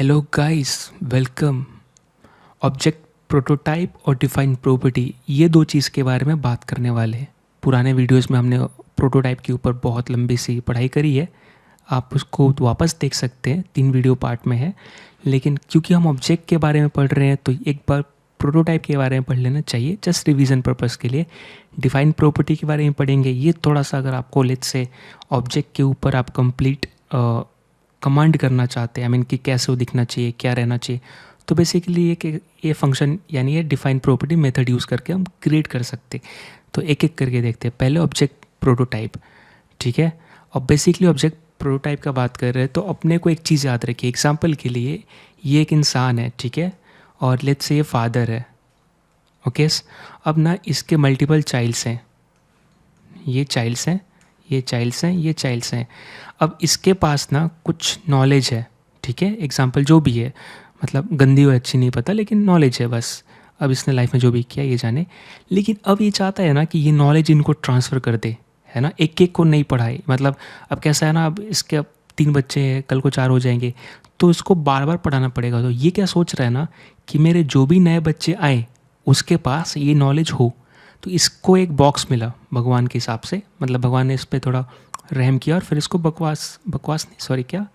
Hello guys, welcome. Object prototype और define property, ये दो चीज़ के बारे में बात करने वाले हैं। पुराने वीडियोस में हमने प्रोटोटाइप के ऊपर बहुत लंबी सी पढ़ाई करी है, आप उसको वापस देख सकते हैं, 3 वीडियो पार्ट में है। लेकिन क्योंकि हम ऑब्जेक्ट के बारे में पढ़ रहे हैं तो एक बार प्रोटोटाइप के बारे में पढ़ लेना चाहिए, जस्ट रिवीजन पर्पस के लिए। डिफाइन प्रॉपर्टी के बारे में पढ़ेंगे, ये थोड़ा सा अगर आपको लेट्स से ऑब्जेक्ट के ऊपर आप कंप्लीट कमांड करना चाहते हैं, आई मीन कि कैसे वो दिखना चाहिए, क्या रहना चाहिए, तो बेसिकली ये फंक्शन यानी ये डिफाइन प्रॉपर्टी मेथड यूज़ करके हम क्रिएट कर सकते हैं। तो एक एक करके देखते हैं। पहले ऑब्जेक्ट प्रोटोटाइप, ठीक है। अब बेसिकली ऑब्जेक्ट प्रोटोटाइप का बात कर रहे हैं तो अपने को एक चीज़ याद रखिए। एग्जांपल के लिए ये एक इंसान है, ठीक है, और लेट्स से ये फादर है, ओके। अब ना इसके मल्टीपल चाइल्ड्स हैं, ये चाइल्ड्स हैं, ये चाइल्ड्स हैं, ये चाइल्ड्स हैं। अब इसके पास ना कुछ नॉलेज है, ठीक है, एग्जांपल जो भी है, मतलब गंदी और अच्छी नहीं पता, लेकिन नॉलेज है बस। अब इसने लाइफ में जो भी किया ये जाने। लेकिन अब ये चाहता है ना कि ये नॉलेज इनको ट्रांसफ़र कर दे, है ना, एक एक को नहीं पढ़ाए। मतलब अब कैसा है ना, अब इसके अब 3 बच्चे हैं, कल को 4 हो जाएंगे, तो इसको बार बार पढ़ाना पड़ेगा। तो ये क्या सोच रहा है ना कि मेरे जो भी नए बच्चे आए उसके पास ये नॉलेज हो। तो इसको एक बॉक्स मिला भगवान के हिसाब से, मतलब भगवान ने इस पर थोड़ा रहम किया और फिर इसको बकवास बकवास नहीं, सॉरी, क्या,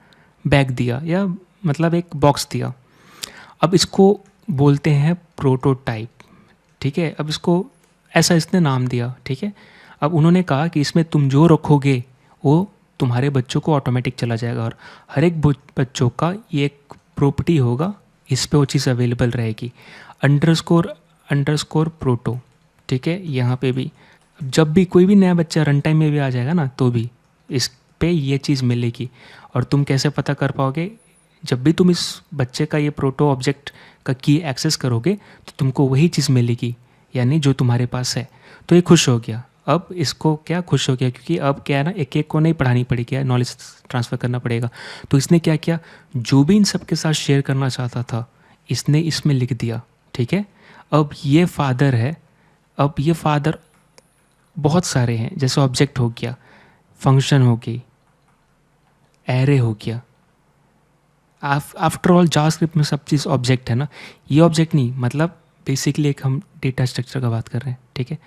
बैग दिया, या मतलब एक बॉक्स दिया। अब इसको बोलते हैं प्रोटोटाइप, ठीक है। अब इसको ऐसा इसने नाम दिया, ठीक है। अब उन्होंने कहा कि इसमें तुम जो रखोगे वो तुम्हारे बच्चों को ऑटोमेटिक चला जाएगा, और हर एक बच्चों का ये एक प्रॉपर्टी होगा, इस पे वो चीज़ अवेलेबल रहेगी। अंडरस्कोर अंडरस्कोर प्रोटो, ठीक है। यहाँ पे भी जब भी कोई भी नया बच्चा रन टाइम में भी आ जाएगा ना, तो भी इस पे ये चीज़ मिलेगी। और तुम कैसे पता कर पाओगे? जब भी तुम इस बच्चे का ये प्रोटो ऑब्जेक्ट का की एक्सेस करोगे तो तुमको वही चीज़ मिलेगी, यानी जो तुम्हारे पास है। तो ये खुश हो गया। अब इसको क्या खुश हो गया, क्योंकि अब क्या है ना, एक एक को नहीं पढ़ानी पड़ेगी, नॉलेज ट्रांसफ़र करना पड़ेगा। तो इसने क्या किया, जो भी इन सब के साथ शेयर करना चाहता था इसने इसमें लिख दिया, ठीक है। अब ये फादर है, अब ये फादर बहुत सारे हैं, जैसे ऑब्जेक्ट हो गया, फंक्शन हो गई, एरे हो गया। आफ्टर ऑल जावास्क्रिप्ट में सब चीज़ ऑब्जेक्ट है ना। ये ऑब्जेक्ट नहीं, मतलब बेसिकली एक हम डेटा स्ट्रक्चर का बात कर रहे हैं, ठीक है।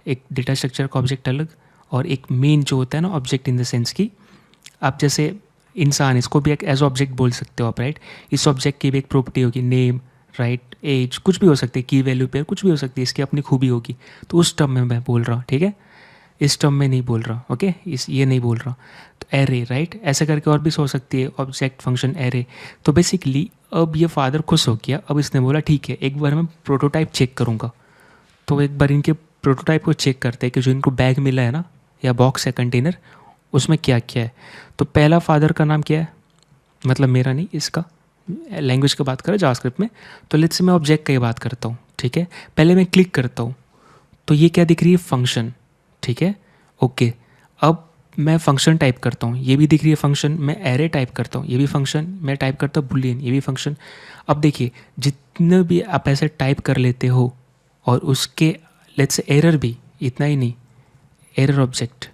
एक डेटा स्ट्रक्चर का ऑब्जेक्ट अलग, और एक मेन जो होता है ना ऑब्जेक्ट इन द सेंस की, आप जैसे इंसान, इसको भी एक एज ऑब्जेक्ट बोल सकते हो आप, राइट। इस ऑब्जेक्ट की भी एक प्रॉपर्टी होगी, नेम, राइट, एज, कुछ भी हो सकती है, की वैल्यू पेयर, कुछ भी हो सकती है, इसकी अपनी खूबी होगी। तो उस टर्म में मैं बोल रहा हूँ, ठीक है, इस टर्म में नहीं बोल रहा, ओके, इस ये नहीं बोल रहा। तो एरे, राइट, ऐसे करके और भी हो सकती है, ऑब्जेक्ट, फंक्शन, एरे। तो बेसिकली अब ये फादर खुश हो गया। अब इसने बोला ठीक है, एक बार मैं प्रोटोटाइप चेक करूँगा। तो एक बार इनके प्रोटोटाइप को चेक करते हैं कि जो इनको बैग मिला है ना, या बॉक्स है, कंटेनर, उसमें क्या क्या है। तो पहला फादर का नाम क्या है, मतलब मेरा नहीं, इसका, लैंग्वेज की बात करें जावास्क्रिप्ट में, तो लेट्स से मैं ऑब्जेक्ट की बात करता हूँ, ठीक है। पहले मैं क्लिक करता हूँ तो ये क्या दिख रही है, फंक्शन, ठीक है, ओके। अब मैं फंक्शन टाइप करता हूँ, ये भी दिख रही है फंक्शन। मैं एरे टाइप करता हूँ, ये भी फंक्शन। मैं टाइप करता हूँ बुलियन, ये भी फंक्शन। अब देखिए, जितने भी आप ऐसे टाइप कर लेते हो, और उसके लेट्स से एरर भी, इतना ही नहीं, एरर ऑब्जेक्ट,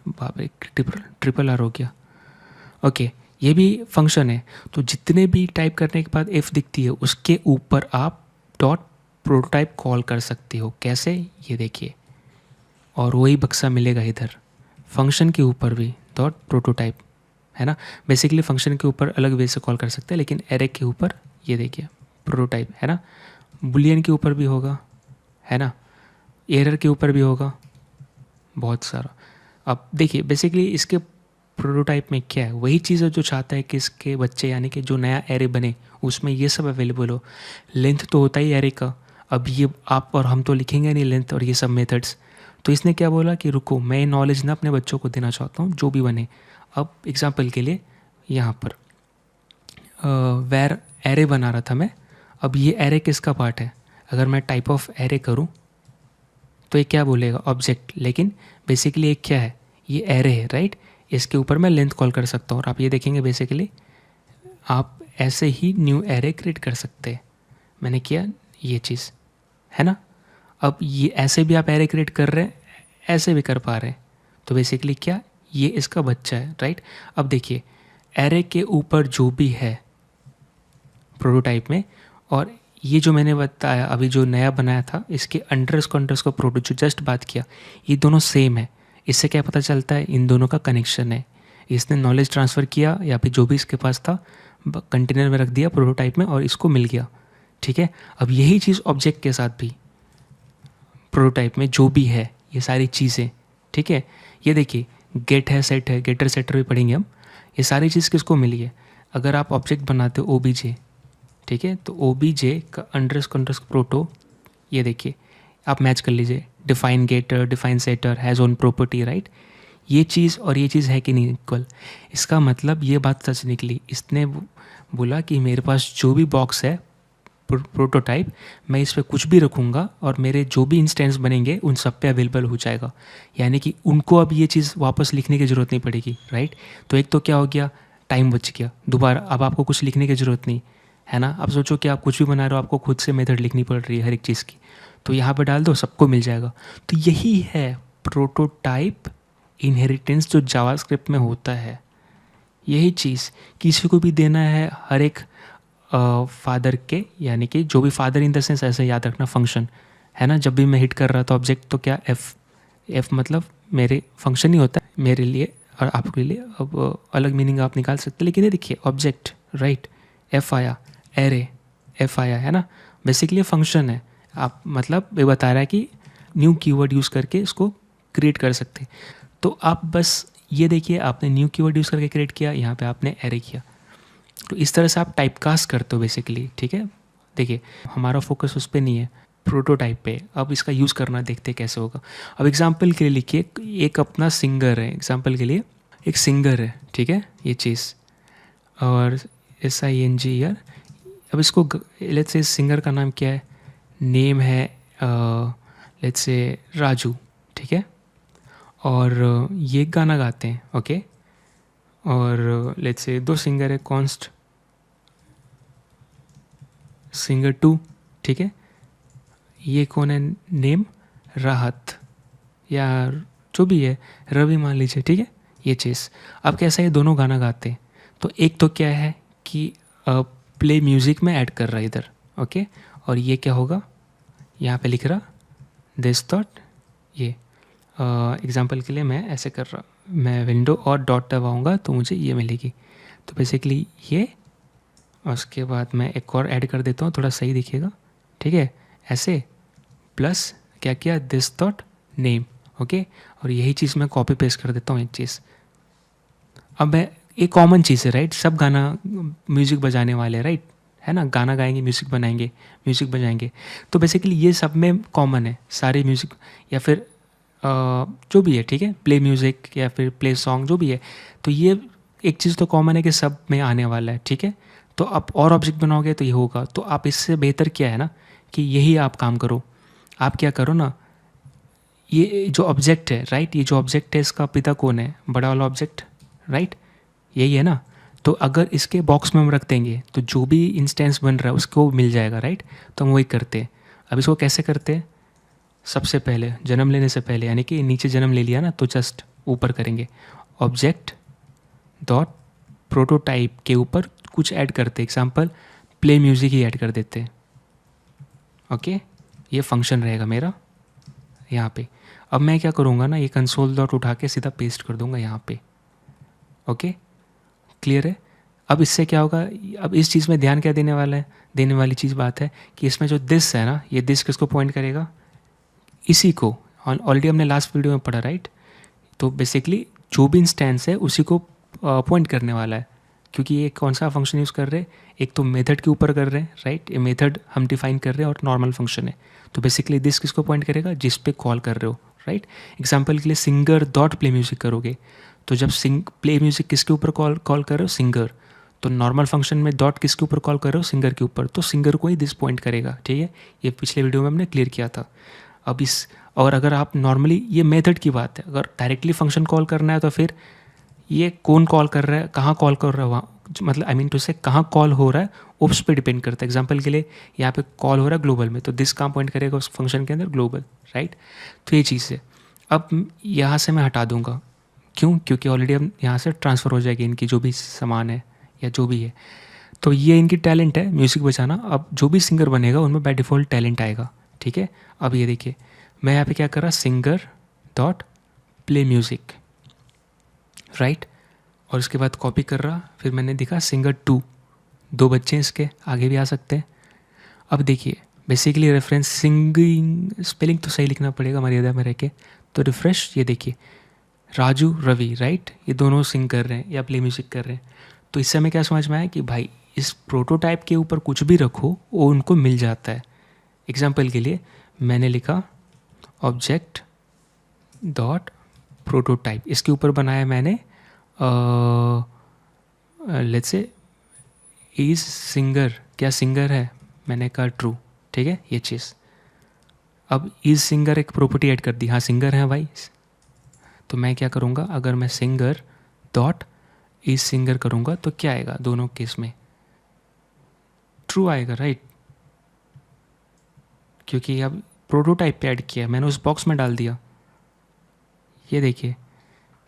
बाप रे, ट्रिपल आर हो गया, ओके, ये भी फंक्शन है। तो जितने भी टाइप करने के बाद एफ दिखती है, उसके ऊपर आप डॉट प्रोटोटाइप कॉल कर सकते हो। कैसे, ये देखिए, और वही बक्सा मिलेगा इधर। फंक्शन के ऊपर भी डॉट प्रोटोटाइप, है ना। बेसिकली फंक्शन के ऊपर अलग वे से कॉल कर सकते हैं, लेकिन एरे के ऊपर ये देखिए प्रोटोटाइप, है ना। बुलियन के ऊपर भी होगा, है ना, एरर के ऊपर भी होगा, बहुत सारा। अब देखिए बेसिकली इसके प्रोटोटाइप में क्या है, वही चीज़ है जो चाहता है कि इसके बच्चे, यानी कि जो नया एरे बने उसमें ये सब अवेलेबल हो। लेंथ तो होता ही एरे का। अब ये आप और हम तो लिखेंगे नहीं लेंथ और ये सब मेथड्स। तो इसने क्या बोला कि रुको, मैं ये नॉलेज ना अपने बच्चों को देना चाहता हूँ, जो भी बने। अब एग्जांपल के लिए यहाँ पर वेर एरे बना रहा था मैं। अब ये एरे किसका पार्ट है, अगर मैं टाइप ऑफ एरे करूँ तो ये क्या बोलेगा, ऑब्जेक्ट। लेकिन बेसिकली एक क्या है, ये एरे है, राइट। इसके ऊपर मैं लेंथ कॉल कर सकता हूँ, और आप ये देखेंगे बेसिकली आप ऐसे ही न्यू एरे क्रिएट कर सकते हैं। मैंने किया ये चीज़, है ना। अब ये ऐसे भी आप एरे क्रिएट कर रहे हैं, ऐसे भी कर पा रहे हैं। तो बेसिकली क्या, ये इसका बच्चा है, राइट। अब देखिए, एरे के ऊपर जो भी है प्रोटोटाइप में। और ये जो मैंने बताया अभी जो नया बनाया था, इसके अंडरस्कोर प्रोटो जो जस्ट बात किया, ये दोनों सेम है। इससे क्या पता चलता है, इन दोनों का कनेक्शन है। इसने नॉलेज ट्रांसफ़र किया या फिर जो भी इसके पास था कंटेनर में रख दिया प्रोटोटाइप में, और इसको मिल गया। ठीक है, अब यही चीज़ ऑब्जेक्ट के साथ भी प्रोटोटाइप में जो भी है ये सारी चीज़ें, ठीक है, ये देखिए गेट है, सेट है, गेटर सेटर भी पढ़ेंगे हम। ये सारी चीज़ किसको मिली है, अगर आप ऑब्जेक्ट बनाते हो ओबीजे, ठीक है, तो ओबीजे का अंडरस्कोर प्रोटो, ये देखिए आप मैच कर लीजिए, define getter, define setter, has own property, right. ये चीज़ और ये चीज़ है कि नहीं इक्वल। इसका मतलब ये बात सच निकली, इसने बोला कि मेरे पास जो भी बॉक्स है प्रोटोटाइप, मैं इस पर कुछ भी रखूँगा और मेरे जो भी इंस्टेंस बनेंगे उन सब पे अवेलेबल हो जाएगा। यानी कि उनको अब ये चीज़ वापस लिखने की ज़रूरत नहीं पड़ेगी, राइट। तो एक तो क्या हो गया, टाइम बच गया, दोबारा अब आपको कुछ लिखने की ज़रूरत नहीं है ना। अब सोचो कि आप कुछ भी बना रहे हो, आपको खुद से मेथड लिखनी पड़ रही है हर एक चीज़ की, तो यहाँ पे डाल दो, सबको मिल जाएगा। तो यही है प्रोटोटाइप इनहेरिटेंस जो जावास्क्रिप्ट में होता है। यही चीज़ किसी को भी देना है, हर एक फादर के, यानी कि जो भी फादर इन द सेंस, ऐसे याद रखना फंक्शन है ना। जब भी मैं हिट कर रहा था ऑब्जेक्ट, तो क्या एफ मतलब मेरे फंक्शन ही होता है मेरे लिए और आपके लिए। अब अलग मीनिंग आप निकाल सकते हैं, लेकिन ये देखिए ऑब्जेक्ट, राइट, एफ आया, एरे एफ आया, है ना। बेसिकली फंक्शन है, आप मतलब ये बता रहा है कि न्यू कीवर्ड यूज़ करके इसको क्रिएट कर सकते हैं। तो आप बस ये देखिए, आपने न्यू कीवर्ड यूज़ करके क्रिएट किया, यहाँ पे आपने एरे किया। तो इस तरह से आप टाइपकास्ट करते हो बेसिकली, ठीक है। देखिए हमारा फोकस उस पर नहीं है, प्रोटोटाइप पे। अब इसका यूज़ करना देखते कैसे होगा। अब एग्जांपल के लिए लिखिए, एक अपना सिंगर है, एग्जांपल के लिए एक सिंगर है, ठीक है, ये चीज़, और SING ईयर। अब इसको लेट्स से सिंगर का नाम क्या है, नेम है लेट्स से राजू, ठीक है, और ये गाना गाते हैं, ओके। और लेट्स से दो सिंगर है, कॉन्स्ट सिंगर 2, ठीक है। ये कौन है, नेम राहत या जो भी है, रवि मान लीजिए, ठीक है, ये चीज़। अब कैसा ये दोनों गाना गाते हैं, तो एक तो क्या है कि प्ले म्यूज़िक में ऐड कर रहा है इधर, ओके। और ये क्या होगा, यहाँ पे लिख रहा दिस थॉट, ये एग्जांपल के लिए मैं ऐसे कर रहा, मैं विंडो और डॉट दबाऊँगा तो मुझे ये मिलेगी। तो बेसिकली ये, और उसके बाद मैं एक और ऐड कर देता हूँ, थोड़ा सही दिखेगा, ठीक है, ऐसे प्लस क्या किया, दिस थॉट नेम, ओके। और यही चीज़ मैं कॉपी पेस्ट कर देता हूँ एक चीज़। अब मैं, एक कॉमन चीज़ है, राइट, सब गाना म्यूज़िक बजाने वाले, राइट, है ना, गाना गाएंगे, म्यूज़िक बनाएंगे, म्यूज़िक बजाएंगे। तो बेसिकली ये सब में कॉमन है, सारे म्यूज़िक या फिर जो भी है, ठीक है, प्ले म्यूज़िक या फिर प्ले सॉन्ग जो भी है। तो ये एक चीज़ तो कॉमन है कि सब में आने वाला है, ठीक है। तो आप और ऑब्जेक्ट बनाओगे तो ये होगा। तो आप इससे बेहतर क्या है ना कि यही आप काम करो। आप क्या करो ना, ये जो ऑब्जेक्ट है, राइट, ये जो ऑब्जेक्ट है इसका पिता कौन है, बड़ा वाला ऑब्जेक्ट, राइट, यही है ना। तो अगर इसके बॉक्स में हम रख देंगे तो जो भी इंस्टेंस बन रहा है उसको मिल जाएगा, राइट। तो हम वही करते हैं। अब इसको कैसे करते हैं, सबसे पहले जन्म लेने से पहले, यानी कि नीचे जन्म ले लिया ना, तो जस्ट ऊपर करेंगे ऑब्जेक्ट डॉट प्रोटोटाइप के ऊपर कुछ ऐड करते, एग्जांपल प्ले म्यूज़िक ही ऐड कर देते हैं, ओके। ये फंक्शन रहेगा मेरा यहाँ पे। अब मैं क्या करूँगा ना, ये कंसोल डॉट उठा के सीधा पेस्ट कर दूँगा यहाँ पे, ओके, क्लियर है। अब इससे क्या होगा, अब इस चीज़ में ध्यान क्या देने वाला है, देने वाली चीज़ बात है कि इसमें जो दिस है ना, ये दिस किसको पॉइंट करेगा, इसी को ऑलरेडी हमने लास्ट वीडियो में पढ़ा, राइट। तो बेसिकली जो भी इंस्टेंस है उसी को पॉइंट करने वाला है, क्योंकि ये कौन सा फंक्शन यूज़ कर रहे हैं, एक तो मेथड के ऊपर कर रहे हैं, राइट, ये मेथड हम डिफाइन कर रहे हैं और नॉर्मल फंक्शन है। तो बेसिकली दिस किसको पॉइंट करेगा, जिस पे कॉल कर रहे हो, राइट। एग्जांपल के लिए सिंगर डॉट प्ले म्यूज़िक करोगे, तो जब प्ले म्यूज़िक किसके ऊपर कॉल कर रहे हो, सिंगर, तो नॉर्मल फंक्शन में डॉट किसके ऊपर कॉल कर रहे हो, सिंगर के ऊपर, तो सिंगर को ही दिस पॉइंट करेगा, ठीक है। ये पिछले वीडियो में हमने क्लियर किया था। अब इस, और अगर आप नॉर्मली, ये मेथड की बात है, अगर डायरेक्टली फंक्शन कॉल करना है तो फिर ये कौन कॉल कर रहा है, कहाँ कॉल कर रहा है, वहाँ मतलब आई मीन टू से कहाँ कॉल हो रहा है उस पर डिपेंड करता है। एग्जांपल के लिए यहाँ पे कॉल हो रहा है ग्लोबल में, तो दिस कहाँ पॉइंट करेगा उस फंक्शन के अंदर, ग्लोबल, राइट। तो ये चीज़ है। अब यहाँ से मैं हटा दूँगा, क्यों, क्योंकि ऑलरेडी अब यहाँ से ट्रांसफ़र हो जाएगी इनकी जो भी सामान है या जो भी है। तो ये इनकी टैलेंट है म्यूज़िक बजाना। अब जो भी सिंगर बनेगा उनमें बाय डिफ़ॉल्ट टैलेंट आएगा, ठीक है। अब ये देखिए मैं यहाँ पे क्या कर रहा, singer dot play music, right, और उसके बाद कॉपी कर रहा, फिर मैंने देखा सिंगर 2, 2 बच्चे इसके आगे भी आ सकते हैं। अब देखिए बेसिकली रेफरेंस सिंगिंग, स्पेलिंग तो सही लिखना पड़ेगा मर्यादा में रह के, तो रिफ्रेश, ये देखिए राजू रवि, राइट, ये दोनों सिंग कर रहे हैं या प्ले म्यूज़िक कर रहे हैं। तो इससे हमें क्या समझ में आया कि भाई इस प्रोटोटाइप के ऊपर कुछ भी रखो वो उनको मिल जाता है। एग्जाम्पल के लिए मैंने लिखा ऑब्जेक्ट डॉट प्रोटोटाइप, इसके ऊपर बनाया मैंने लेट्स से इज सिंगर, क्या सिंगर है, मैंने कहा ट्रू, ठीक है ये चीज़। अब इज सिंगर एक प्रॉपर्टी ऐड कर दी, हाँ सिंगर है भाई, तो मैं क्या करूँगा, अगर मैं सिंगर डॉट इज सिंगर करूँगा तो क्या आएगा, दोनों केस में ट्रू आएगा, राइट, क्योंकि अब प्रोटोटाइप पे ऐड किया मैंने, उस बॉक्स में डाल दिया। ये देखिए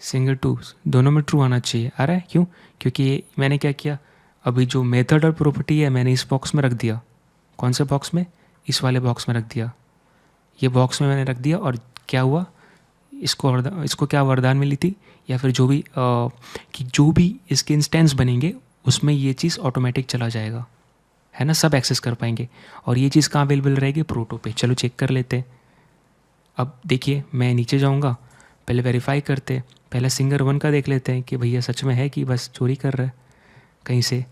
सिंगर 2 दोनों में ट्रू आना चाहिए, आ रहा है, क्यों, क्योंकि ये मैंने क्या किया, अभी जो मेथड और प्रॉपर्टी है मैंने इस बॉक्स में रख दिया। कौन से बॉक्स में, इस वाले बॉक्स में रख दिया, ये बॉक्स में मैंने रख दिया। और क्या हुआ, इसको क्या वरदान मिली थी, या फिर जो भी कि जो भी इसके इंस्टेंस बनेंगे उसमें ये चीज़ ऑटोमेटिक चला जाएगा, है ना, सब एक्सेस कर पाएंगे। और ये चीज़ कहाँ अवेलेबल रहेगी, प्रोटो पे। चलो चेक कर लेते हैं। अब देखिए मैं नीचे जाऊँगा, पहले वेरीफाई करते, पहले सिंगर 1 का देख लेते हैं कि भैया सच में है कि बस चोरी कर रहा है कहीं से,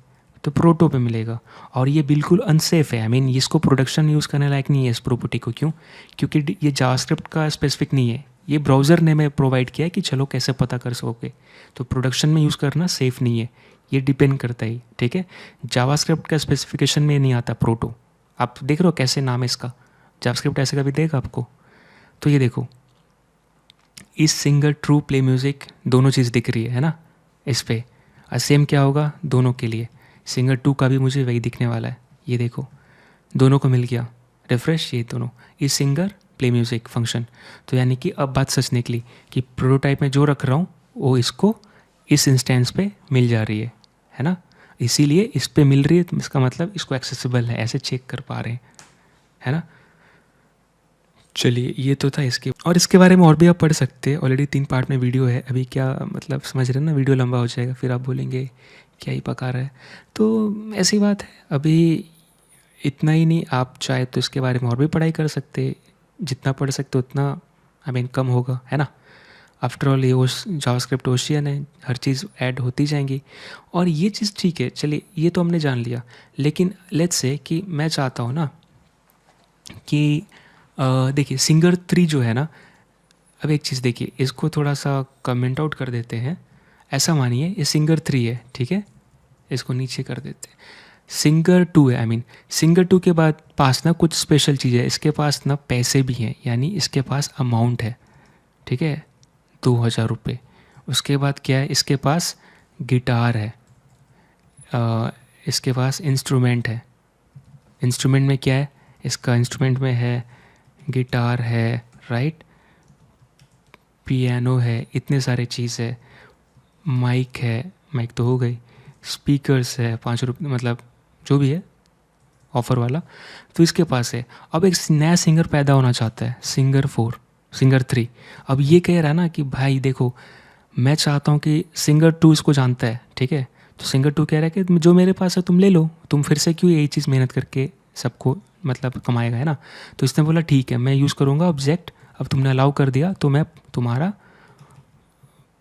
तो प्रोटो पे मिलेगा। और ये बिल्कुल अनसेफ है, आई मीन इसको प्रोडक्शन यूज़ करने लायक नहीं है इस प्रॉपर्टी को, क्यों, क्योंकि ये जावास्क्रिप्ट का स्पेसिफिक नहीं है, ये ब्राउज़र ने मैं प्रोवाइड किया है कि चलो कैसे पता कर सकोगे, तो प्रोडक्शन में यूज़ करना सेफ़ नहीं है, ये डिपेंड करता है, ठीक है। जावास्क्रिप्ट का स्पेसिफिकेशन में नहीं आता प्रोटो, आप देख रहे हो कैसे नाम है इसका, जावास्क्रिप्ट ऐसे कभी देगा आपको। तो ये देखो इस सिंगर ट्रू प्ले म्यूज़िक दोनों चीज़ दिख रही है ना इस पर, और सेम क्या होगा दोनों के लिए, सिंगर 2 का भी मुझे वही दिखने वाला है, ये देखो दोनों को मिल गया, रिफ्रेश, ये दोनों इस सिंगर प्ले म्यूज़िक फंक्शन। तो यानी कि अब बात सच निकली कि प्रोटोटाइप में जो रख रहा हूँ वो इसको इस इंस्टेंस पे मिल जा रही है ना, इसीलिए इस पे मिल रही है, तो इसका मतलब इसको एक्सेसिबल है, ऐसे चेक कर पा रहे हैं, है ना। चलिए ये तो था इसके, और इसके बारे में और भी आप पढ़ सकते हैं, ऑलरेडी 3 पार्ट में वीडियो है। अभी क्या मतलब समझ रहे हैं ना, वीडियो लंबा हो जाएगा फिर आप बोलेंगे क्या ही पका रहा है, तो ऐसी बात है। अभी इतना ही नहीं, आप चाहे तो इसके बारे में और भी पढ़ाई कर सकते, जितना पढ़ सकते उतना आई मीन कम होगा, है ना। आफ्टर ऑल ये जावास्क्रिप्ट ओशियन है, हर चीज़ ऐड होती जाएंगी। और ये चीज़ ठीक है, चलिए ये तो हमने जान लिया, लेकिन लेट्स से कि मैं चाहता हूँ ना कि देखिए सिंगर 3 जो है ना, अब एक चीज़ देखिए, इसको थोड़ा सा कमेंट आउट कर देते हैं, ऐसा मानिए ये सिंगर 3 है, ठीक है, इसको नीचे कर देते हैं। सिंगर 2 है, आई मीन सिंगर 2 के बाद पास ना कुछ स्पेशल चीज़ है, इसके पास ना पैसे भी हैं, यानी इसके पास अमाउंट है, ठीक है, 2000 रुपये। उसके बाद क्या है, इसके पास गिटार है, इसके पास इंस्ट्रूमेंट है, इंस्ट्रूमेंट में क्या है, इसका इंस्ट्रूमेंट में है गिटार है, राइट, पियानो है, इतने सारे चीज़ है, माइक है, माइक तो हो गई, स्पीकर्स है 5 रुपये, मतलब जो भी है ऑफ़र वाला, तो इसके पास है। अब एक नया सिंगर पैदा होना चाहता है, सिंगर 3। अब ये कह रहा है ना कि भाई देखो मैं चाहता हूँ कि सिंगर 2 इसको जानता है, ठीक है, तो सिंगर 2 कह रहा है कि जो मेरे पास है तुम ले लो, तुम फिर से क्यों यही चीज़ मेहनत करके सबको मतलब कमाएगा, है ना। तो इसने बोला ठीक है मैं यूज़ करूँगा ऑब्जेक्ट, अब तुमने अलाउ कर दिया तो मैं तुम्हारा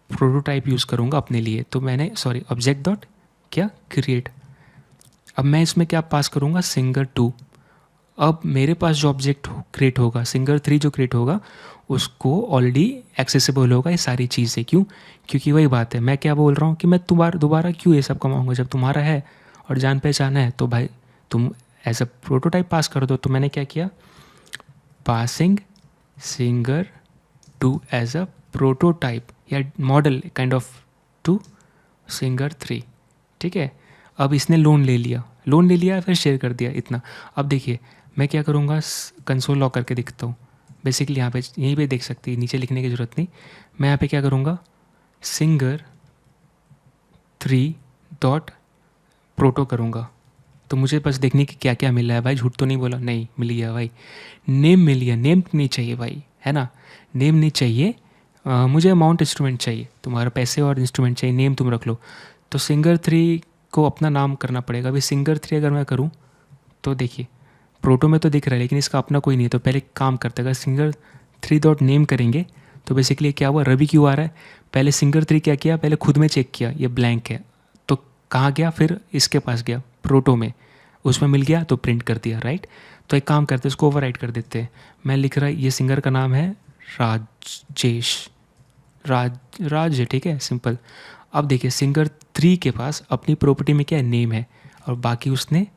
प्रोटोटाइप यूज़ करूँगा अपने लिए। तो मैंने ऑब्जेक्ट डॉट क्या क्रिएट, अब मैं इसमें क्या पास करूँगा, सिंगर 2। अब मेरे पास जो ऑब्जेक्ट क्रिएट होगा, सिंगर 3 जो क्रिएट होगा उसको ऑलरेडी एक्सेसिबल होगा ये सारी चीज़ें, क्यों, क्योंकि वही बात है, मैं क्या बोल रहा हूँ कि मैं दोबारा क्यों ये सब कमाऊँगा, जब तुम्हारा है और जान पहचान है तो भाई तुम एज अ प्रोटोटाइप पास कर दो। तो मैंने क्या किया, passing singer 2 as a prototype या model kind of to singer 3, ठीक है। अब इसने लोन ले लिया फिर शेयर कर दिया इतना। अब देखिए मैं क्या करूँगा, कंसोल लॉक करके दिखता हूँ, बेसिकली यहाँ पे यहीं पे देख सकती है, नीचे लिखने की ज़रूरत नहीं। मैं यहाँ पे क्या करूँगा, सिंगर 3 डॉट प्रोटो करूँगा तो मुझे बस देखने की क्या क्या मिला है भाई, झूठ तो नहीं बोला, नहीं मिल गया भाई, नेम मिल गया, नेम नहीं चाहिए भाई, है ना, नेम नहीं चाहिए, मुझे अमाउंट इंस्ट्रूमेंट चाहिए, तुम्हारा पैसे और इंस्ट्रूमेंट चाहिए, नेम तुम रख लो। तो सिंगर 3 को अपना नाम करना पड़ेगा। अभी सिंगर 3 अगर मैं करूँ तो देखिए प्रोटो में तो दिख रहा है लेकिन इसका अपना कोई नहीं है, तो पहले काम करते हैं, अगर सिंगर 3 डॉट नेम करेंगे तो बेसिकली क्या हुआ, रवि क्यों आ रहा है, पहले सिंगर 3 क्या किया, पहले खुद में चेक किया ये ब्लैंक है, तो कहाँ गया, फिर इसके पास गया प्रोटो में, उसमें मिल गया तो प्रिंट कर दिया, राइट। तो एक काम करते हैं, इसको ओवरराइट कर देते हैं। मैं लिख रहा, ये सिंगर का नाम है राजेश, राज है, ठीक है, सिंपल। अब देखिए सिंगर 3 के पास अपनी प्रॉपर्टी में क्या है, नेम है, और बाकी उसने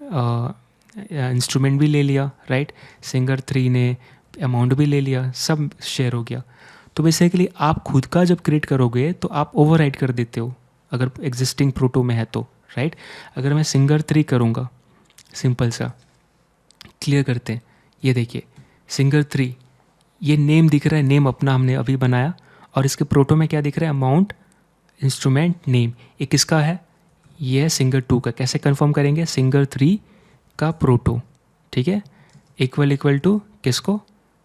इंस्ट्रूमेंट भी ले लिया, राइट। सिंगर 3 ने अमाउंट भी ले लिया, सब शेयर हो गया। तो बेसिकली आप खुद का जब क्रिएट करोगे तो आप ओवरराइट कर देते हो अगर एग्जिस्टिंग प्रोटो में है तो, राइट। अगर मैं सिंगर 3 करूँगा, सिंपल सा क्लियर करते हैं, ये देखिए सिंगर 3, ये नेम दिख रहा है, नेम अपना हमने अभी बनाया, और इसके प्रोटो में क्या दिख रहा है, अमाउंट, इंस्ट्रूमेंट, नेम। ये किसका है, ये है सिंगर 2 का। कैसे कंफर्म करेंगे, सिंगर 3 का प्रोटो, ठीक है, इक्वल टू किसको,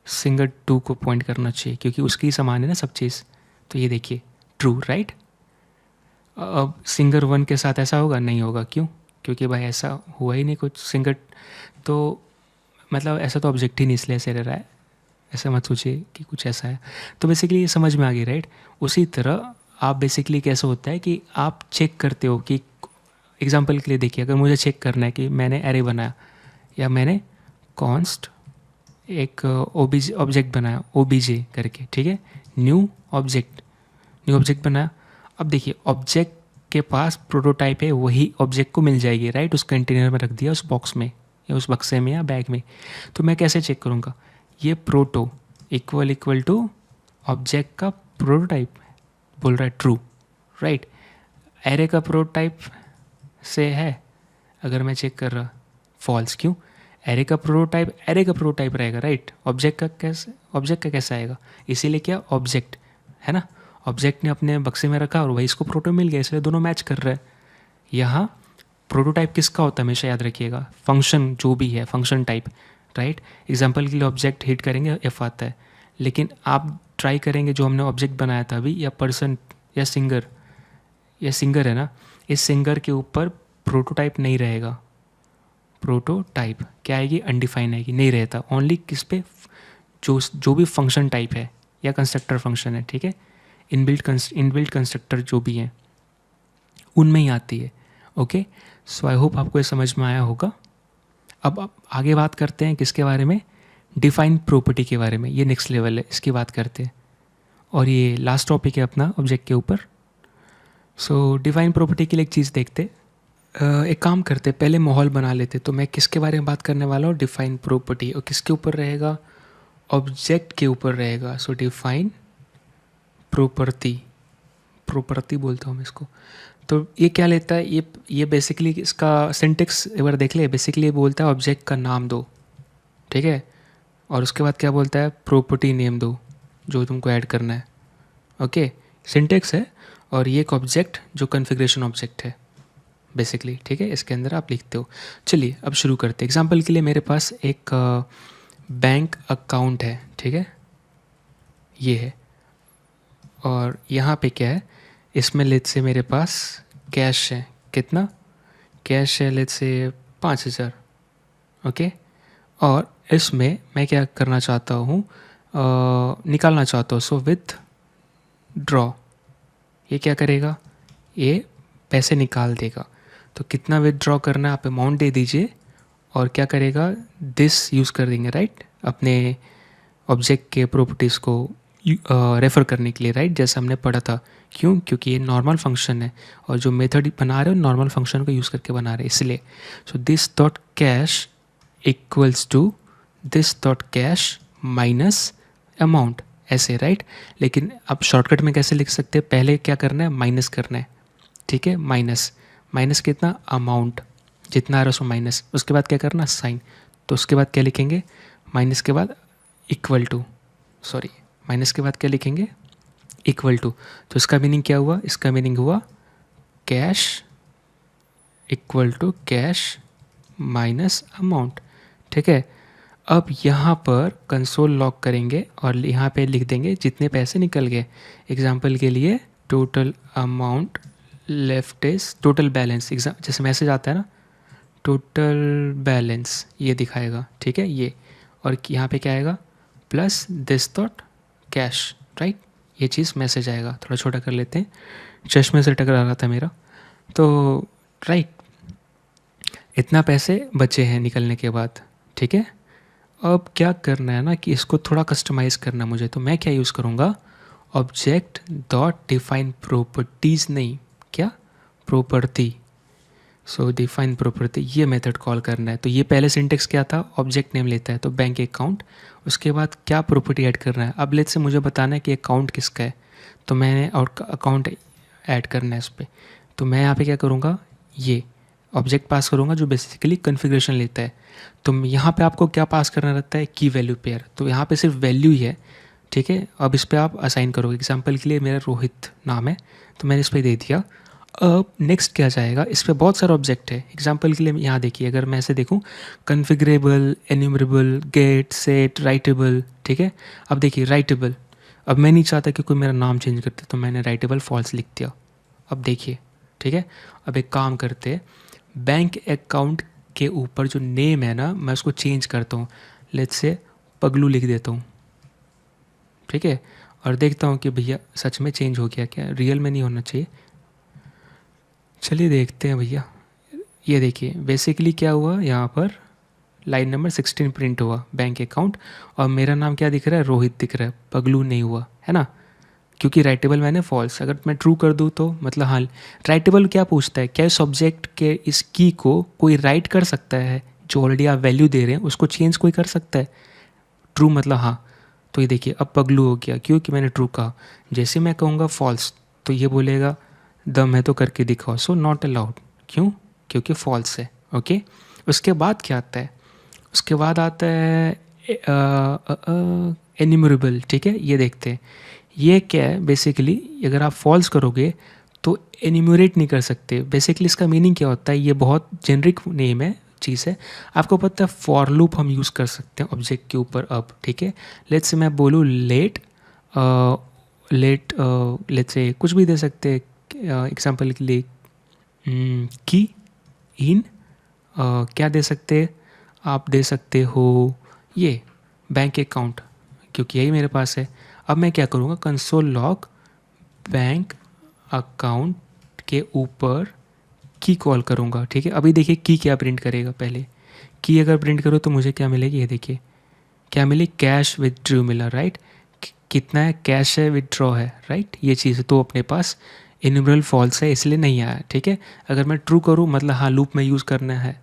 सिंगर 2 को पॉइंट करना चाहिए क्योंकि उसकी समान है ना सब चीज़। तो ये देखिए ट्रू, राइट। अब सिंगर 1 के साथ ऐसा होगा, नहीं होगा, क्यों, क्योंकि भाई ऐसा हुआ ही नहीं कुछ, सिंगर तो मतलब ऐसा तो ऑब्जेक्ट ही नहीं, इसलिए ऐसे रह रहा है, ऐसा मत सोचिए कि कुछ ऐसा है। तो बेसिकली ये समझ में आ गई, राइट। उसी तरह आप बेसिकली कैसा होता है कि आप चेक करते हो कि एग्जांपल के लिए देखिए, अगर मुझे चेक करना है कि मैंने एरे बनाया या मैंने कॉन्स्ट एक ओबीजे ऑब्जेक्ट बनाया, ओबीजे करके, ठीक है, न्यू ऑब्जेक्ट बनाया। अब देखिए ऑब्जेक्ट के पास प्रोटोटाइप है, वही ऑब्जेक्ट को मिल जाएगी, राइट, उस कंटेनर में रख दिया, उस बॉक्स में या उस बक्से में या बैग में। तो मैं कैसे चेक करूँगा, ये प्रोटो इक्वल टू ऑब्जेक्ट का प्रोटोटाइप बोल रहा है ट्रू, राइट। एरे का प्रोटोटाइप से है, अगर मैं चेक कर रहा फॉल्स, क्यों, एरे का प्रोटोटाइप रहेगा, राइट। ऑब्जेक्ट का कैसे आएगा, इसीलिए क्या, ऑब्जेक्ट है ना, ऑब्जेक्ट ने अपने बक्से में रखा और वही इसको प्रोटो मिल गया, इसलिए दोनों मैच कर रहे हैं। यहाँ प्रोटोटाइप किसका होता है, हमेशा याद रखिएगा, फंक्शन जो भी है, फंक्शन टाइप, राइट। एग्जाम्पल के लिए ऑब्जेक्ट हिट करेंगे एफ आता है, लेकिन आप ट्राई करेंगे जो हमने ऑब्जेक्ट बनाया था अभी, या पर्सन या सिंगर है ना, इस सिंगर के ऊपर प्रोटोटाइप नहीं रहेगा, प्रोटोटाइप क्या आएगी, अनडिफाइन आएगी, नहीं रहता, ओनली किस पे, जो भी फंक्शन टाइप है या कंस्ट्रक्टर फंक्शन है, ठीक है, इनबिल्ट कंस्ट्रक्टर जो भी हैं उनमें ही आती है। ओके, सो आई होप आपको ये समझ में आया होगा। अब आगे बात करते हैं किसके बारे में, डिफाइन प्रॉपर्टी के बारे में, ये नेक्स्ट लेवल है, इसकी बात करते हैं, और ये लास्ट टॉपिक है अपना ऑब्जेक्ट के ऊपर। सो डिफाइन प्रॉपर्टी के लिए एक चीज़ देखते, एक काम करते, पहले माहौल बना लेते। तो मैं किसके बारे में बात करने वाला हूँ, डिफाइन प्रॉपर्टी, और किसके ऊपर रहेगा, ऑब्जेक्ट के ऊपर रहेगा। सो डिफाइन प्रॉपर्टी बोलता हूँ मैं इसको। तो ये क्या लेता है, ये बेसिकली इसका सिंटेक्स एक बार देख ले, बेसिकली ये बोलता है ऑब्जेक्ट का नाम दो, ठीक है, और उसके बाद क्या बोलता है, प्रॉपर्टी नेम दो जो तुमको ऐड करना है। ओके, सिंटेक्स है, और ये एक ऑब्जेक्ट जो कॉन्फ़िगरेशन ऑब्जेक्ट है बेसिकली, ठीक है, इसके अंदर आप लिखते हो। चलिए अब शुरू करते हैं। एग्जांपल के लिए मेरे पास एक बैंक अकाउंट है, ठीक है, ये है, और यहाँ पे क्या है, इसमें लेट से मेरे पास कैश है, कितना कैश है, लेट से 5,000, ओके, और इसमें मैं क्या करना चाहता हूँ, निकालना चाहता हूँ। सो विथ ड्रॉ, ये क्या करेगा, ये पैसे निकाल देगा। तो कितना विथड्रॉ करना है, आप अमाउंट दे दीजिए, और क्या करेगा, दिस यूज़ कर देंगे, राइट, अपने ऑब्जेक्ट के प्रॉपर्टीज़ को रेफ़र करने के लिए, राइट, जैसा हमने पढ़ा था। क्यों, क्योंकि ये नॉर्मल फंक्शन है, और जो मेथड बना रहे हो नॉर्मल फंक्शन को यूज़ करके बना रहे हैं, इसलिए। So this dot cash equals to this dot cash minus amount, ऐसे, राइट। लेकिन अब शॉर्टकट में कैसे लिख सकते हैं, पहले क्या करना है, माइनस करना है, ठीक है, माइनस कितना, अमाउंट जितना आ रहा है उसमें माइनस, उसके बाद क्या करना, साइन। तो उसके बाद क्या लिखेंगे, माइनस के बाद इक्वल टू, माइनस के बाद क्या लिखेंगे, इक्वल टू। तो इसका मीनिंग क्या हुआ, इसका मीनिंग हुआ cash equal to cash minus amount. ठीक है, अब यहाँ पर कंसोल लॉग करेंगे और यहाँ पे लिख देंगे जितने पैसे निकल गए। एग्जांपल के लिए total amount left is total balance, जैसे मैसेज आता है ना, टोटल बैलेंस ये दिखाएगा। ठीक है, ये और यहाँ पे क्या आएगा, plus this dot cash, right. ये चीज़ मैसेज आएगा। थोड़ा छोटा कर लेते हैं, चश्मे से टकरा रहा था मेरा तो, राइट। इतना पैसे बचे हैं निकलने के बाद। ठीक है, अब क्या करना है ना कि इसको थोड़ा कस्टमाइज़ करना मुझे, तो मैं क्या यूज़ करूँगा, ऑब्जेक्ट डॉट डिफाइन प्रॉपर्टीज़, नहीं क्या प्रॉपर्टी। सो डिफाइन प्रॉपर्टी ये मेथड कॉल करना है। तो ये पहले सिंटेक्स क्या था, ऑब्जेक्ट नेम लेता है तो बैंक अकाउंट, उसके बाद क्या प्रॉपर्टी ऐड करना है। अब लेट से मुझे बताना है कि अकाउंट किसका है, तो मैंने और अकाउंट ऐड करना है इस पर। तो मैं यहाँ पे क्या करूँगा, ये ऑब्जेक्ट पास करूँगा जो बेसिकली कन्फिग्रेशन लेता है। तो यहाँ पे आपको क्या पास करना रहता है, की वैल्यू पेयर। तो यहाँ पे सिर्फ वैल्यू ही है। ठीक है, अब इस पर आप असाइन करोगे। एग्जांपल के लिए मेरा रोहित नाम है तो मैंने इस पर दे दिया। अब नेक्स्ट क्या जाएगा, इस पर बहुत सारे ऑब्जेक्ट है। एग्जांपल के लिए यहाँ देखिए, अगर मैं ऐसे देखूँ, कन्फिग्रेबल, एन्यूमरेबल, गेट, सेट, राइटेबल। ठीक है, अब देखिए राइटेबल, अब मैं नहीं चाहता कि कोई मेरा नाम चेंज करते, तो मैंने राइटेबल फॉल्स लिख दिया। अब देखिए, ठीक है, अब एक काम करते हैं, बैंक अकाउंट के ऊपर जो नेम है ना, मैं उसको चेंज करता हूँ। लेट्स से पगलू लिख देता हूँ। ठीक है, और देखता हूँ कि भैया सच में चेंज हो गया क्या, रियल में नहीं होना चाहिए। चलिए देखते हैं भैया। ये देखिए बेसिकली क्या हुआ, यहाँ पर लाइन नंबर 16 प्रिंट हुआ, बैंक अकाउंट, और मेरा नाम क्या दिख रहा है, रोहित दिख रहा है, पगलू नहीं हुआ है ना, क्योंकि राइटेबल मैंने फॉल्स। अगर मैं ट्रू कर दूँ तो मतलब हाँ, राइटेबल क्या पूछता है, क्या सब्जेक्ट के इस की को कोई राइट कर सकता है, जो ऑलरेडी आप वैल्यू दे रहे हैं उसको चेंज कोई कर सकता है। ट्रू मतलब हाँ। तो ये देखिए अब पगलू हो गया क्योंकि मैंने ट्रू कहा। जैसे मैं कहूँगा फॉल्स तो ये बोलेगा दम है तो करके दिखाओ, सो नॉट अलाउड। क्यों, क्योंकि फॉल्स है। ओके, उसके बाद क्या आता है, उसके बाद आता है एन्यूमरेबल। ठीक है, ये देखते हैं ये क्या है। बेसिकली अगर आप फॉल्स करोगे तो एन्यूमरेट नहीं कर सकते। बेसिकली इसका मीनिंग क्या होता है, ये बहुत जेनरिक नेम है, चीज़ है। आपको पता है फॉर लूप हम यूज़ कर सकते हैं ऑब्जेक्ट के ऊपर। अब ठीक है, लेट्स से मैं बोलूँ लेट लेट्स से कुछ भी दे सकते हैं। एग्जांपल के लिए की इन क्या दे सकते हैं, आप दे सकते हो ये बैंक अकाउंट, क्योंकि यही मेरे पास है। अब मैं क्या करूँगा, कंसोल लॉग बैंक अकाउंट के ऊपर की कॉल करूँगा। ठीक है, अभी देखिए की क्या प्रिंट करेगा, पहले की अगर प्रिंट करो तो मुझे क्या मिलेगी, ये देखिए क्या मिली, कैश विथड्रॉ मिला, राइट। कितना है, कैश है, विथड्रॉ है, राइट। ये चीज़ तो अपने पास इन्यूमरल फॉल्स है इसलिए नहीं आया। ठीक है, अगर मैं ट्रू करूँ मतलब हाँ लूप में यूज़ करना है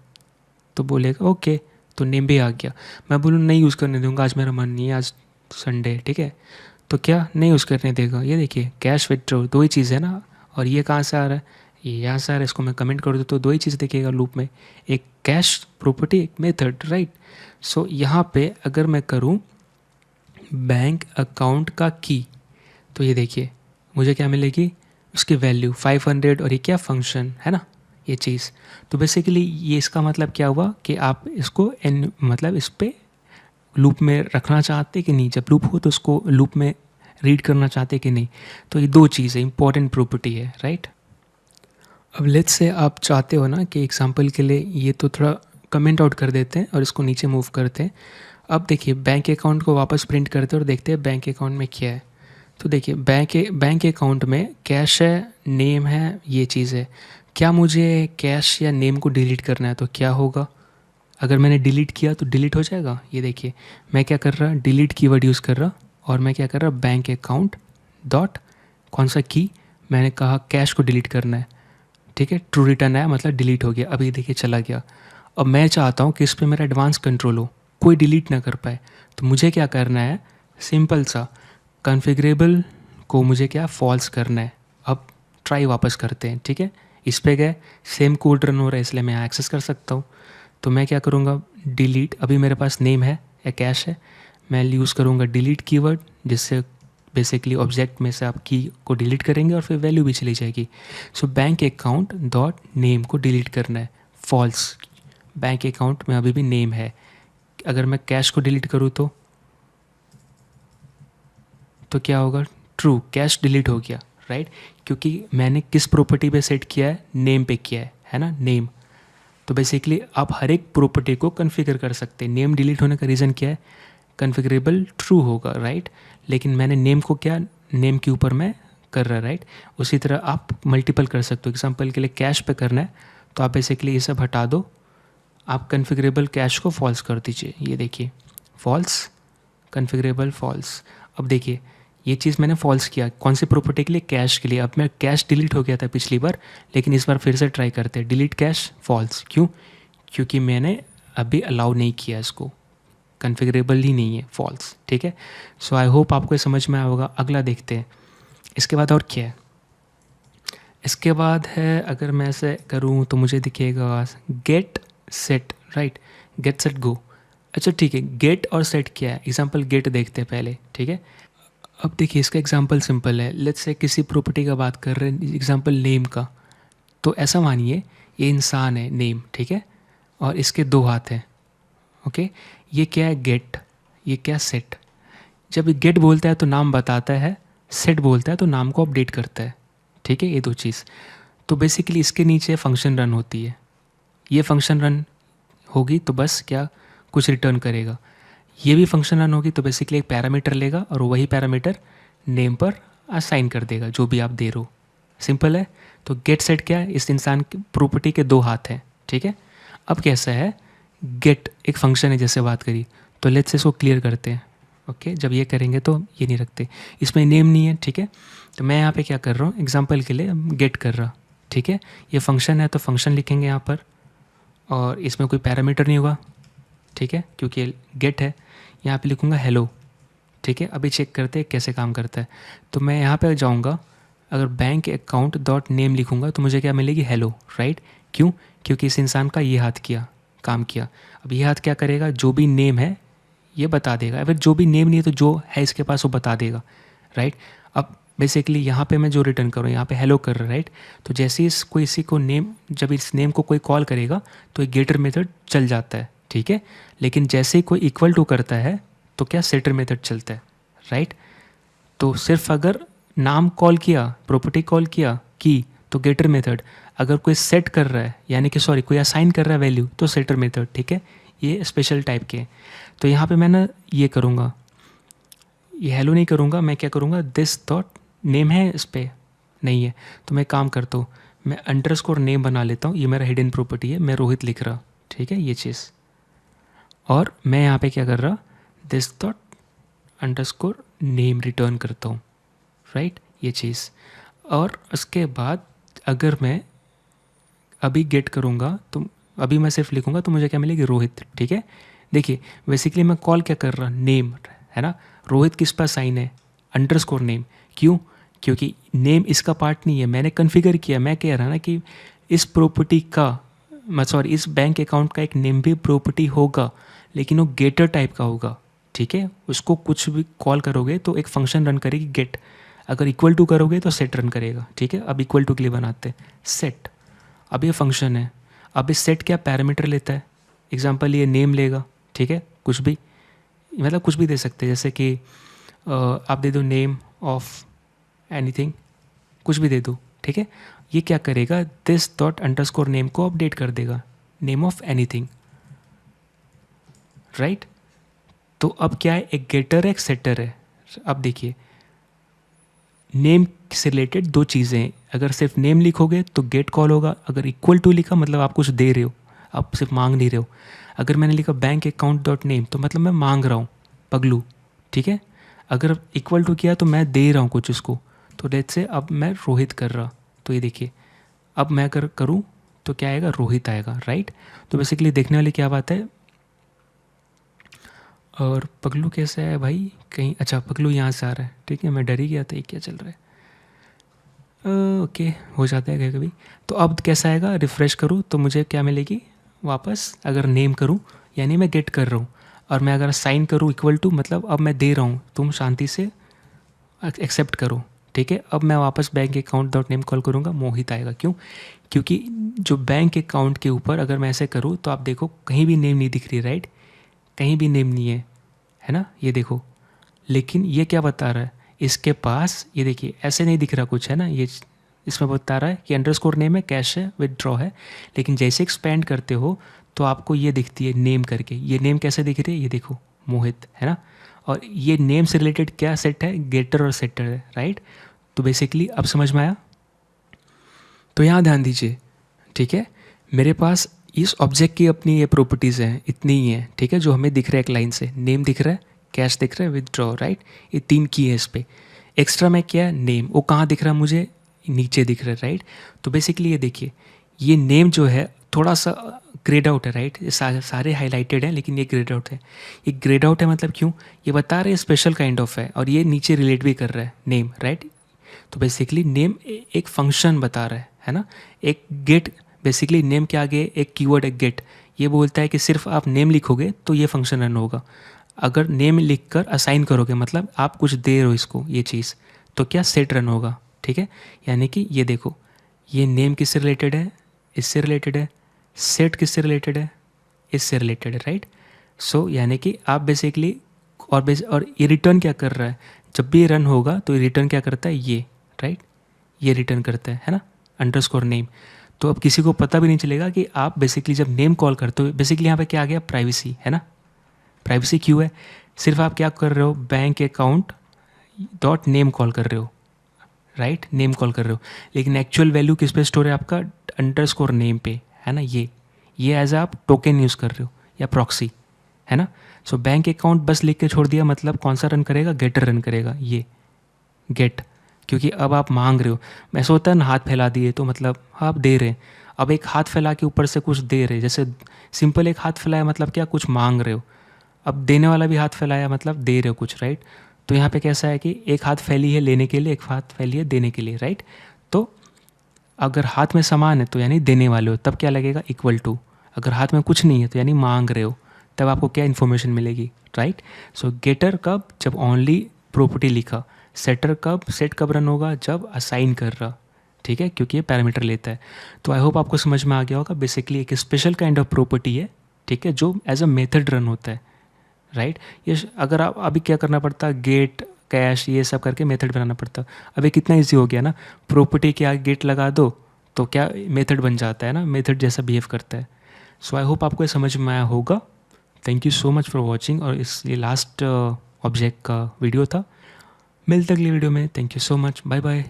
तो बोलेगा ओके, तो नेम भी आ गया। मैं बोलूँ नहीं यूज़ करने दूंगा, आज मेरा मन नहीं है, आज संडे। ठीक है, तो क्या नहीं यूज़ करने देगा। ये देखिए कैश विथड्रॉ, दो ही चीज़ है ना, और ये कहाँ से आ रहा है, ये यहाँ से आ रहा है। इसको मैं कमेंट कर दूँ तो दो ही चीज़ दिखेगा लूप में, एक कैश प्रॉपर्टी, एक मेथड, राइट। सो यहाँ पे अगर मैं करूँ बैंक अकाउंट का की, तो ये देखिए मुझे क्या मिलेगी, उसकी वैल्यू 500, और ये क्या फंक्शन है ना, ये चीज़। तो बेसिकली ये इसका मतलब क्या हुआ कि आप इसको मतलब इस पर लूप में रखना चाहते कि नहीं, जब लूप हो तो उसको लूप में रीड करना चाहते कि नहीं। तो ये दो चीज़ें इंपॉर्टेंट प्रॉपर्टी है, राइट। अब लेट्स से आप चाहते हो ना कि एग्जांपल के लिए ये तो थोड़ा कमेंट आउट कर देते हैं और इसको नीचे मूव करते हैं। अब देखिए बैंक अकाउंट को वापस प्रिंट करते हैं और देखते हैं बैंक अकाउंट में क्या है। तो देखिए बैंक अकाउंट में कैश है, नेम है, ये चीज़ है। क्या मुझे कैश या नेम को डिलीट करना है तो क्या होगा, अगर मैंने डिलीट किया तो डिलीट हो जाएगा। ये देखिए मैं क्या कर रहा, डिलीट कीवर्ड यूज़ कर रहा, और मैं क्या कर रहा, बैंक अकाउंट डॉट कौन सा की, मैंने कहा कैश को डिलीट करना है। ठीक है, ट्रू रिटर्न आया मतलब डिलीट हो गया। अभी देखिए चला गया। अब मैं चाहता हूँ कि इस पर मेरा एडवांस कंट्रोल हो, कोई डिलीट ना कर पाए। तो मुझे क्या करना है, सिंपल सा कॉन्फ़िगरेबल को मुझे क्या फॉल्स करना है। अब ट्राई वापस करते हैं। ठीक है, इस पे गए, सेम कोड रन हो रहा है इसलिए मैं एक्सेस कर सकता हूँ। तो मैं क्या करूँगा, डिलीट, अभी मेरे पास नेम है या कैश है, मैं यूज़ करूँगा डिलीट कीवर्ड, जिससे बेसिकली ऑब्जेक्ट में से आप की को डिलीट करेंगे और फिर वैल्यू भी चली जाएगी। So bank account dot name को डिलीट करना है, फॉल्स। बैंक अकाउंट में अभी भी नेम है। अगर मैं कैश को डिलीट करूँ तो क्या होगा? ट्रू, कैश डिलीट हो गया, राइट? क्योंकि मैंने किस प्रॉपर्टी पे सेट किया है? नेम पे किया है ना, नेम। तो बेसिकली आप हर एक प्रॉपर्टी को कॉन्फ़िगर कर सकते हैं। नेम डिलीट होने का रीज़न क्या है? कॉन्फ़िगरेबल ट्रू होगा, राइट? लेकिन मैंने नेम को क्या, नेम के ऊपर मैं कर रहा, राइट? उसी तरह आप मल्टीपल कर सकते हो। एग्जांपल के लिए कैश पे करना है तो आप बेसिकली ये सब हटा दो, आप कॉन्फ़िगरेबल कैश को फॉल्स कर दीजिए। ये देखिए, फॉल्स, कॉन्फ़िगरेबल फॉल्स। अब देखिए ये चीज़ मैंने फॉल्स किया, कौन सी प्रॉपर्टी के लिए? कैश के लिए। अब मैं कैश डिलीट हो गया था पिछली बार, लेकिन इस बार फिर से ट्राई करते हैं। Delete cash, false. क्यों? क्योंकि मैंने अभी अलाउ नहीं किया इसको, कॉन्फ़िगरेबल ही नहीं है, फॉल्स। ठीक है, सो आई होप आपको समझ में आया होगा। अगला देखते हैं इसके बाद और क्या है। इसके बाद है, अगर मैं ऐसे करूँ तो मुझे दिखेगा get set, right? Get set go. अच्छा ठीक है, गेट और सेट क्या है? एग्जाम्पल गेट देखते हैं पहले, ठीक है? अब देखिए इसका एग्जाम्पल सिंपल है। लेट्स से किसी प्रॉपर्टी का बात कर रहे हैं, एग्जाम्पल नेम का। तो ऐसा मानिए ये इंसान है, नेम, ठीक है? और इसके 2 हाथ हैं, ओके? ये क्या है? गेट। ये क्या? सेट। जब गेट बोलता है तो नाम बताता है, सेट बोलता है तो नाम को अपडेट करता है, ठीक है? ये 2 चीज़। तो बेसिकली इसके नीचे फंक्शन रन होती है। ये फंक्शन रन होगी तो बस क्या, कुछ रिटर्न करेगा। ये भी फंक्शन रन होगी तो बेसिकली एक पैरामीटर लेगा और वही पैरामीटर नेम पर असाइन कर देगा जो भी आप दे रहे हो। सिंपल है। तो गेट सेट क्या है? इस इंसान की प्रॉपर्टी के 2 हाथ हैं, ठीक है? अब कैसा है, गेट एक फंक्शन है जैसे बात करी, तो लेट्स से इसको क्लियर करते हैं। ओके, जब ये करेंगे तो ये नहीं रखते, इसमें नेम नहीं है, ठीक है? तो मैं यहाँ पे क्या कर रहा हूँ, एग्जांपल के लिए गेट कर रहा, ठीक है? ये फंक्शन है तो फंक्शन लिखेंगे यहाँ पर, और इसमें कोई पैरामीटर नहीं होगा, ठीक है? क्योंकि गेट है। यहाँ पे लिखूँगा हेलो, ठीक है? अभी चेक करते हैं कैसे काम करता है। तो मैं यहाँ पे जाऊँगा, अगर बैंक अकाउंट डॉट नेम लिखूँगा तो मुझे क्या मिलेगी? Hello, right? क्यों? क्योंकि इस इंसान का ये हाथ किया, काम किया। अब ये हाथ क्या करेगा? जो भी नेम है ये बता देगा, अगर जो भी नेम नहीं है तो जो है इसके पास वो बता देगा, राइट? अब बेसिकली यहाँ पे मैं जो रिटर्न करूँ, यहाँ पे हेलो कर रहा, राइट? तो जैसे इस कोई इसी को नेम, जब इस नेम को कोई कॉल करेगा तो एक गेटर मेथड चल जाता है, ठीक है? लेकिन जैसे ही कोई इक्वल टू करता है तो क्या, सेटर मेथड चलता है, राइट? तो सिर्फ अगर नाम कॉल किया, प्रॉपर्टी कॉल किया की, तो गेटर मेथड। अगर कोई सेट कर रहा है, यानी कि सॉरी कोई असाइन कर रहा है वैल्यू, तो सेटर मेथड, ठीक है? ये स्पेशल टाइप के हैं। तो यहाँ पे मैं ना ये करूँगा, ये हेलो नहीं करूँगा, मैं क्या करूँगा, दिस डॉट नेम है, इस पर नहीं है तो मैं काम करता हूँ, मैं अंडरस्कोर नेम बना लेता हूँ। ये मेरा हिडन प्रॉपर्टी है, मैं रोहित लिख रहा, ठीक है? ये चीज़। और मैं यहाँ पे क्या कर रहा, this dot underscore name return करता हूँ, राइट? ये चीज़। और उसके बाद अगर मैं अभी गेट करूँगा तो अभी मैं सिर्फ लिखूँगा तो मुझे क्या मिलेगी? रोहित, ठीक है? देखिए बेसिकली मैं कॉल क्या कर रहा, नेम है ना? रोहित किस पर साइन है? Underscore name. क्यों? क्योंकि नेम इसका पार्ट नहीं है, मैंने कॉन्फ़िगर किया। मैं कह रहा ना कि इस प्रॉपर्टी का, मैं सॉरी इस बैंक अकाउंट का एक नेम भी प्रॉपर्टी होगा, लेकिन वो गेटर टाइप का होगा, ठीक है? उसको कुछ भी कॉल करोगे तो एक फंक्शन रन करेगी गेट, अगर इक्वल टू करोगे तो सेट रन करेगा, ठीक है? अब इक्वल टू के लिए बनाते हैं सेट। अब ये फंक्शन है, अब इस सेट क्या पैरामीटर लेता है? एग्जांपल ये नेम लेगा, ठीक है? कुछ भी, मतलब कुछ भी दे सकते हैं, जैसे कि आप दे दो नेम ऑफ एनीथिंग, कुछ भी दे दो, ठीक है? ये क्या करेगा, दिस डॉट अंडरस्कोर नेम को अपडेट कर देगा, नेम ऑफ एनीथिंग, राइट? तो अब क्या है, एक गेटर है, एक सेटर है। अब देखिए नेम से रिलेटेड 2 चीज़ें हैं। अगर सिर्फ नेम लिखोगे तो गेट कॉल होगा, अगर इक्वल टू लिखा मतलब आप कुछ दे रहे हो, आप सिर्फ मांग नहीं रहे हो। अगर मैंने लिखा बैंक अकाउंट डॉट नेम तो मतलब मैं मांग रहा हूँ, पगलू, ठीक है? अगर इक्वल टू किया तो मैं दे रहा हूँ कुछ उसको। तो लेट्स से अब मैं रोहित कर रहा, तो ये देखिए अब मैं अगर करूँ तो क्या आएगा, रोहित आएगा, राइट? तो बेसिकली देखने वाली क्या बात है। और पगलू कैसा है भाई, कहीं, अच्छा पगलू यहाँ से आ रहा है, ठीक है? मैं डर ही गया था ये क्या चल रहा है। ओके, हो जाता है कभी कभी। तो अब कैसा आएगा, रिफ़्रेश करूँ तो मुझे क्या मिलेगी वापस, अगर नेम करूँ यानी मैं गेट कर रहा हूँ, और मैं अगर साइन करूँ इक्वल टू मतलब अब मैं दे रहा हूँ, तुम शांति से एक्सेप्ट करो, ठीक है। अब मैं वापस bank account dot name call करूँगा, मोहित आएगा। क्यों? क्योंकि जो बैंक अकाउंट के ऊपर अगर मैं ऐसे करूँ तो आप देखो कहीं भी नेम नहीं दिख रही, राइट, कहीं भी नेम नहीं है ना, ये देखो। लेकिन ये क्या बता रहा है, इसके पास ये देखिए ऐसे नहीं दिख रहा कुछ, है ना, ये इसमें बता रहा है कि अंडरस्कोर नेम है, कैश है, विदड्रॉ है। लेकिन जैसे एक्सपेंड करते हो तो आपको ये दिखती है नेम करके। ये नेम कैसे दिख रही है, ये देखो, मोहित, है ना। और ये नेम से रिलेटेड क्या सेट है, गेटर और सेटर है, राइट। तो बेसिकली अब समझ में आया। तो यहाँ ध्यान दीजिए, ठीक है। मेरे पास इस ऑब्जेक्ट की अपनी ये प्रॉपर्टीज़ हैं, इतनी ही हैं, ठीक है, जो हमें दिख रहा है एक लाइन से। नेम दिख रहा है, कैश दिख रहा है, विदड्रॉ, राइट। ये 3 की है इस पर। एक्स्ट्रा में क्या है, नेम, वो कहाँ दिख रहा है मुझे, नीचे दिख रहा है, राइट। तो बेसिकली ये देखिए, ये नेम जो है थोड़ा सा ग्रेड आउट है, राइट। सारे हाईलाइटेड हैं लेकिन ये ग्रेड आउट है। ये ग्रेड आउट है मतलब क्यों, ये बता रहे हैं स्पेशल काइंड ऑफ है, और ये नीचे रिलेट भी कर रहा है नेम, राइट। तो बेसिकली नेम एक फंक्शन बता रहा है ना। एक गेट, बेसिकली नेम के आगे एक कीवर्ड है गेट, ये बोलता है कि सिर्फ आप नेम लिखोगे तो ये फंक्शन रन होगा। अगर नेम लिख कर असाइन करोगे, मतलब आप कुछ दे रहे हो इसको ये चीज़, तो क्या सेट रन होगा, ठीक है। यानी कि ये देखो, ये नेम किससे रिलेटेड है, इससे रिलेटेड है, सेट किससे रिलेटेड है, इससे रिलेटेड है, राइट। सो यानी कि आप बेसिकली और ये रिटर्न क्या कर रहा है, जब भी रन होगा तो ये रिटर्न क्या करता है, ये, राइट, ये रिटर्न करता है ना, अंडरस्कोर नेम। तो अब किसी को पता भी नहीं चलेगा कि आप बेसिकली जब नेम कॉल करते हो, बेसिकली यहाँ पे क्या आ गया, प्राइवेसी, है ना। प्राइवेसी क्यों है, सिर्फ आप क्या कर रहे हो, bank account dot name call कर रहे हो, राइट, नेम कॉल कर रहे हो। लेकिन एक्चुअल वैल्यू किस पे स्टोर है आपका, अंडरस्कोर नेम पे, है ना। ये एज आप टोकन यूज़ कर रहे हो या प्रॉक्सी, है ना। सो बैंक अकाउंट बस लिख के छोड़ दिया, मतलब कौन सा रन करेगा, गेटर रन करेगा, ये गेट। क्योंकि अब आप मांग रहे हो, ऐसा होता है ना, हाथ फैला दिए तो मतलब आप दे रहे हैं। अब एक हाथ फैला के ऊपर से कुछ दे रहे, जैसे सिंपल एक हाथ फैलाया मतलब क्या, कुछ मांग रहे हो। अब देने वाला भी हाथ फैलाया मतलब दे रहे हो कुछ, राइट। तो यहाँ पे कैसा है कि एक हाथ फैली है लेने के लिए, एक हाथ फैली है देने के लिए, राइट। तो अगर हाथ में सामान है तो यानी देने वाले हो, तब क्या लगेगा, इक्वल टू। अगर हाथ में कुछ नहीं है तो यानी मांग रहे हो, तब आपको क्या इन्फॉर्मेशन मिलेगी, राइट। सो गेटर कब, जब ओनली प्रॉपर्टी लिखा। सेटर कब, सेट कब रन होगा, जब असाइन कर रहा, ठीक है, क्योंकि ये पैरामीटर लेता है। तो आई होप आपको समझ में आ गया होगा। बेसिकली एक स्पेशल काइंड ऑफ प्रॉपर्टी है, ठीक है, जो एज अ मेथड रन होता है, राइट। ये अगर आप अभी क्या करना पड़ता, गेट, कैश, ये सब करके मेथड बनाना पड़ता। अब ये कितना इजी हो गया ना, प्रॉपर्टी के आगे गेट लगा दो तो क्या मेथड बन जाता है ना, मेथड जैसा बिहेव करता है। सो आई होप आपको ये समझ में आया होगा। Thank you so much for watching. और ये लास्ट ऑब्जेक्ट का वीडियो था। मिलते अगली वीडियो में। Thank you so much, bye bye.